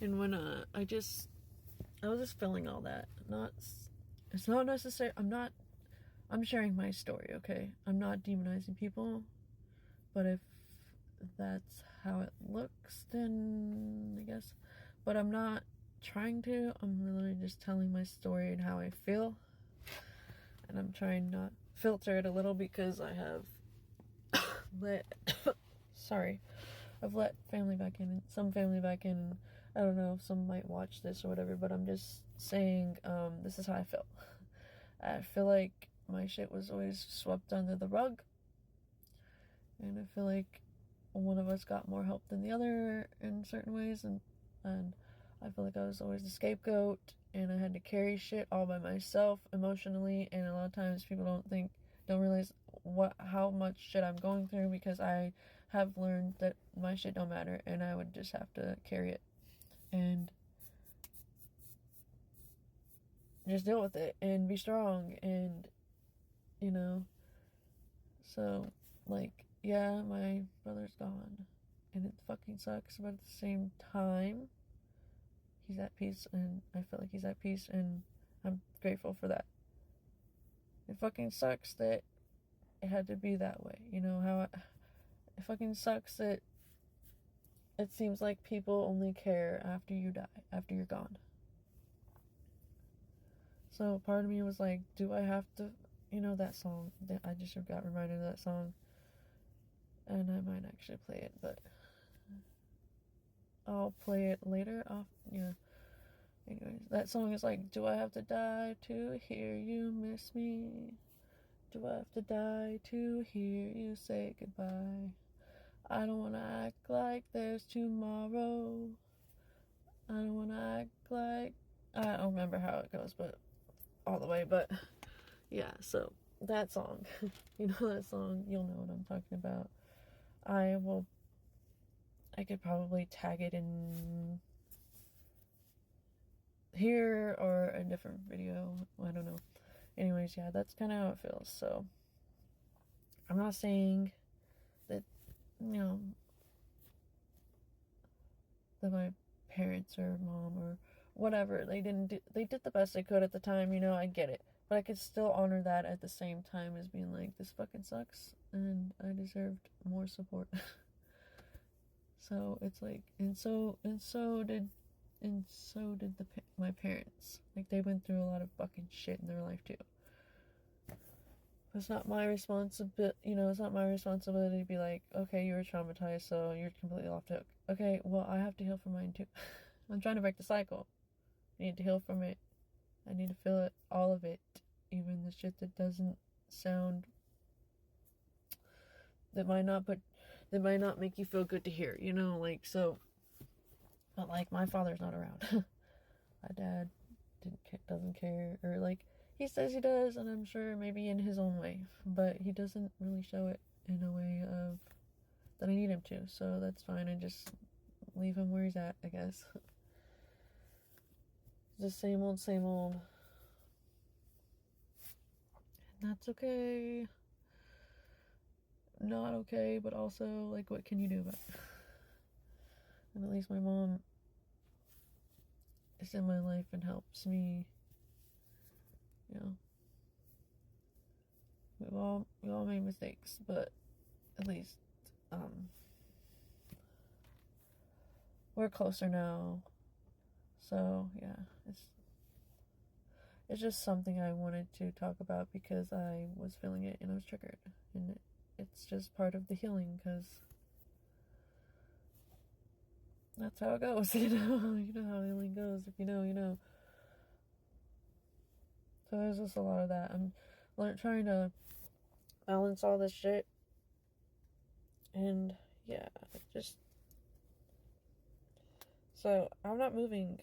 And when I was just feeling all that. It's not necessary. I'm sharing my story, okay? I'm not demonizing people, but if that's how it looks, then I guess. But I'm not trying to. I'm literally just telling my story and how I feel. And I'm trying not filter it a little because I have I've let family back in, some family back in. I don't know if some might watch this or whatever, but I'm just saying, this is how I feel. I feel like my shit was always swept under the rug, and I feel like one of us got more help than the other in certain ways, and I feel like I was always the scapegoat, and I had to carry shit all by myself emotionally, and a lot of times people don't realize how much shit I'm going through, because I have learned that my shit don't matter, and I would just have to carry it and just deal with it and be strong, and so like, yeah, my brother's gone and it fucking sucks, but at the same time he's at peace, and I feel like he's at peace, and I'm grateful for that. It fucking sucks that it had to be that way. It fucking sucks that it seems like people only care after you die, after you're gone. So part of me was like, do I have to, that song, I just got reminded of that song, and I might actually play it, but I'll play it later off, Anyways, that song is like, do I have to die to hear you miss me? Do I have to die to hear you say goodbye? I don't want to act like there's tomorrow. I don't want to act like... I don't remember how it goes, but all the way, but yeah, so that song, that song, you'll know what I'm talking about. I could probably tag it in here or a different video, I don't know. Anyways, yeah, that's kind of how it feels. So I'm not saying that, that my parents or mom or whatever, they did the best they could at the time, I get it. But I could still honor that at the same time as being like, this fucking sucks and I deserved more support. So it's like, and so did my parents. Like, they went through a lot of fucking shit in their life too. It's not my responsibility, it's not my responsibility to be like, okay, you were traumatized, so you're completely off the hook. Okay, well, I have to heal from mine too. I'm trying to break the cycle. I need to heal from it. I need to feel it, all of it, even the shit that doesn't sound, that might not make you feel good to hear, so. But like, my father's not around. My dad doesn't care, or like, he says he does, and I'm sure maybe in his own way, but he doesn't really show it in a way of that I need him to. So that's fine. I just leave him where he's at, I guess. Just same old, same old. And that's okay. Not okay, but also, like, what can you do about it? And at least my mom is in my life and helps me. We all made mistakes, but at least we're closer now. So yeah, it's just something I wanted to talk about because I was feeling it and I was triggered, and it's just part of the healing, because that's how it goes. You know how healing goes. If you know, you know. So there's just a lot of that. I'm trying to balance all this shit, and yeah, just, so I'm not moving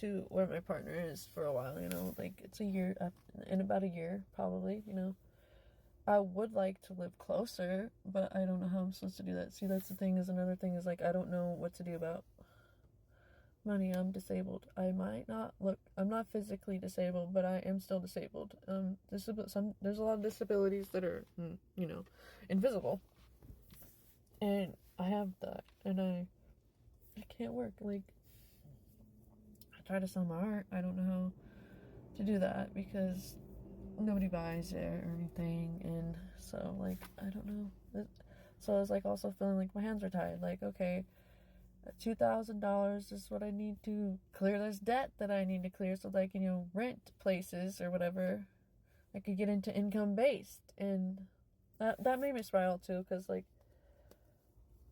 to where my partner is for a while, like, it's a year, in about a year, probably, I would like to live closer, but I don't know how I'm supposed to do that. See, that's the thing, is another thing is, like, I don't know what to do about money. I'm disabled. I'm not physically disabled, but I am still disabled. There's a lot of disabilities that are, invisible, and I have that, and I can't work. Like, try to sell my art. I don't know how to do that because nobody buys it or anything, and so like I don't know. So I was like also feeling like my hands are tied. Like, okay, $2,000 is what I need to clear this debt that I need to clear so that I can, rent places or whatever. I could get into income based, and that made me spiral too, because like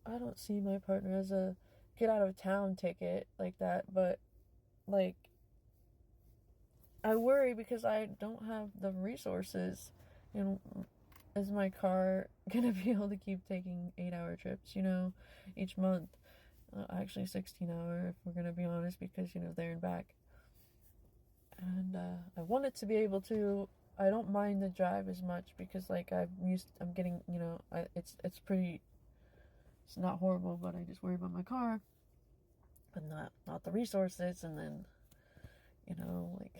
I don't see my partner as a get out of town ticket like that, but like I worry because I don't have the resources. Is my car gonna be able to keep taking 8-hour trips, each month? Actually 16-hour if we're gonna be honest, because there and back. And I want it to be able to. I don't mind the drive as much because like I'm getting, it's pretty. It's not horrible, but I just worry about my car, but not the resources. And then, like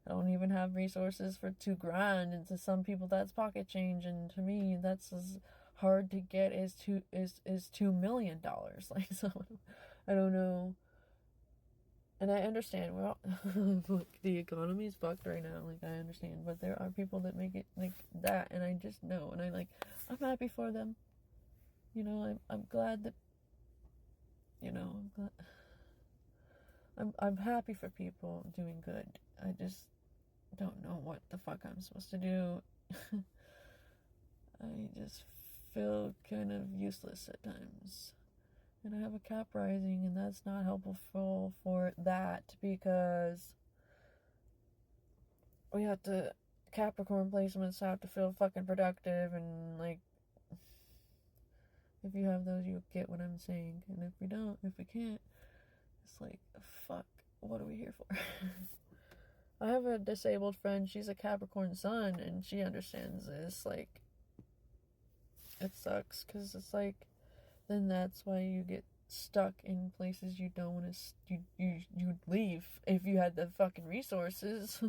I don't even have resources for $2,000, and to some people that's pocket change, and to me that's as hard to get as $2 million. Like, so I don't know. And I understand, well, look, the economy's fucked right now. Like, I understand, but there are people that make it like that, and I just know, and I'm happy for them. I'm glad that, I'm happy for people doing good. I just don't know what the fuck I'm supposed to do. I just feel kind of useless at times. And I have a Cap rising, and that's not helpful for that, because we have to, Capricorn placements have to feel fucking productive, and like, if you have those, you get what I'm saying. And if we can't, it's like, fuck, what are we here for? I have a disabled friend, she's a Capricorn sun, and she understands this. Like, it sucks, because it's like, then that's why you get stuck in places you don't want to. You'd leave if you had the fucking resources.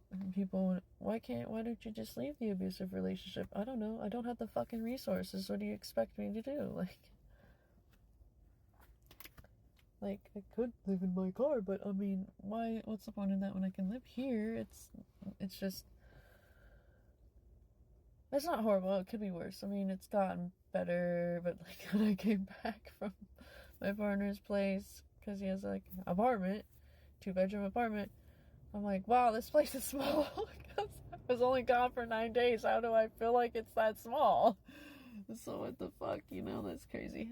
And people, why don't you just leave the abusive relationship? I don't know. I don't have the fucking resources. What do you expect me to do? Like I could live in my car, but I mean, why? What's the point of that when I can live here? It's just. It's not horrible. It could be worse. I mean, it's gotten better, but like when I came back from my partner's place, because he has like an apartment, 2-bedroom apartment, I'm like, wow, this place is small. Because I was only gone for 9 days. How do I feel like it's that small? So what the fuck, that's crazy.